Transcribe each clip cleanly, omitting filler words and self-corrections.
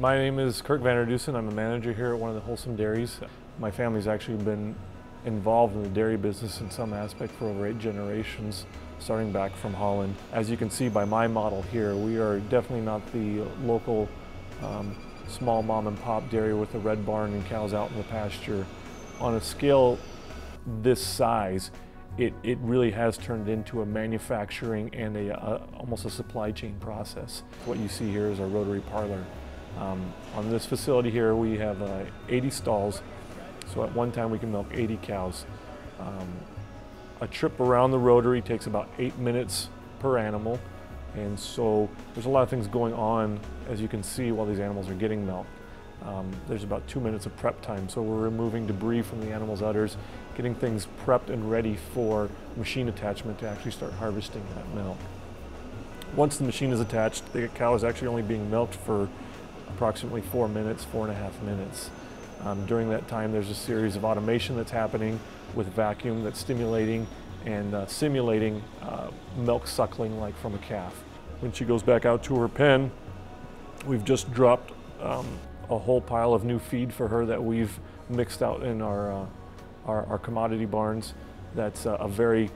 My name is Kirk Vanderdusen. I'm a manager here at one of the Holsum Dairies. My family's actually been involved in the dairy business in some aspect for over 8 generations, starting back from Holland. As you can see by my model here, we are definitely not the local small mom and pop dairy with a red barn and cows out in the pasture. On a scale this size, it really has turned into a manufacturing and almost a supply chain process. What you see here is our rotary parlor. On this facility here, we have 80 stalls, so at one time we can milk 80 cows. A trip around the rotary takes about 8 minutes per animal, and so there's a lot of things going on, as you can see, while these animals are getting milked. There's about 2 minutes of prep time, so we're removing debris from the animal's udders, getting things prepped and ready for machine attachment to actually start harvesting that milk. Once the machine is attached, the cow is actually only being milked for approximately 4 minutes, 4.5 minutes. During that time, there's a series of automation that's happening with vacuum that's stimulating and simulating milk suckling like from a calf. When she goes back out to her pen, we've just dropped a whole pile of new feed for her that we've mixed out in our commodity barns. That's a very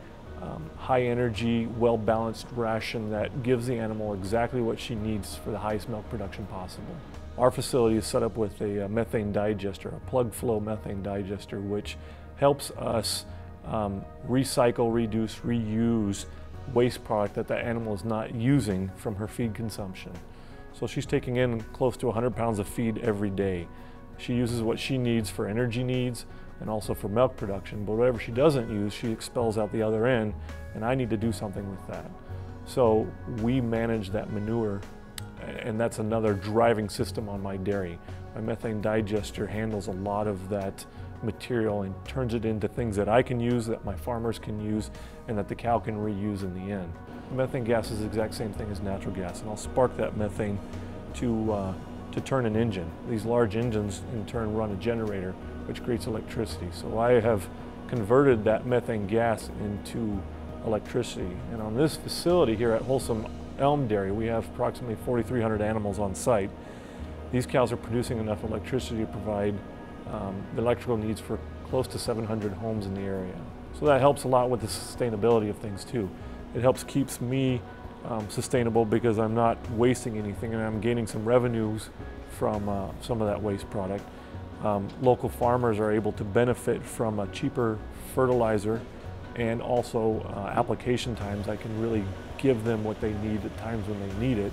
high energy, well-balanced ration that gives the animal exactly what she needs for the highest milk production possible. Our facility is set up with a methane digester, a plug flow methane digester, which helps us recycle, reduce, reuse waste product that the animal is not using from her feed consumption. So she's taking in close to 100 pounds of feed every day. She uses what she needs for energy needs and also for milk production, but whatever she doesn't use, she expels out the other end, and I need to do something with that. So we manage that manure, and that's another driving system on my dairy. My methane digester handles a lot of that material and turns it into things that I can use, that my farmers can use, and that the cow can reuse in the end. Methane gas is the exact same thing as natural gas, and I'll spark that methane to turn an engine. These large engines in turn run a generator, which creates electricity. So I have converted that methane gas into electricity. And on this facility here at Holsum Dairy, we have approximately 4,300 animals on site. These cows are producing enough electricity to provide the electrical needs for close to 700 homes in the area. So that helps a lot with the sustainability of things too. It helps keeps me sustainable because I'm not wasting anything and I'm gaining some revenues from some of that waste product. Local farmers are able to benefit from a cheaper fertilizer, and also application times. I can really give them what they need at times when they need it,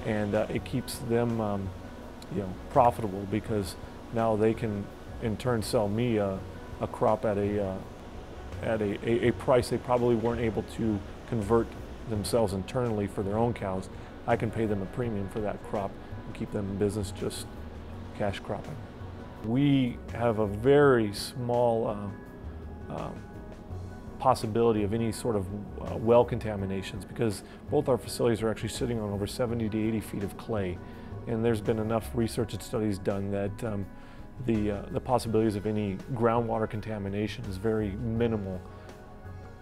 and it keeps them profitable, because now they can in turn sell me a crop at a price they probably weren't able to convert themselves internally for their own cows. I can pay them a premium for that crop and keep them in business just cash cropping. We have a very small possibility of any sort of well contaminations, because both our facilities are actually sitting on over 70 to 80 feet of clay, and there's been enough research and studies done that the possibilities of any groundwater contamination is very minimal.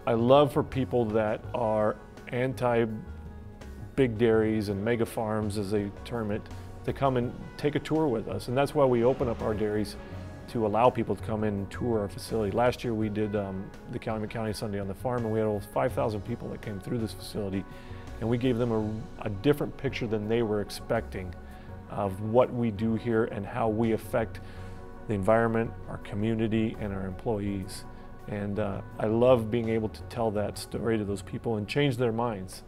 I love for people that are anti-big dairies and mega farms, as they term it, to come and take a tour with us. And that's why we open up our dairies, to allow people to come in and tour our facility. Last year we did the County Sunday on the Farm, and we had over 5,000 people that came through this facility, and we gave them a different picture than they were expecting of what we do here and how we affect the environment, our community, and our employees. And I love being able to tell that story to those people and change their minds.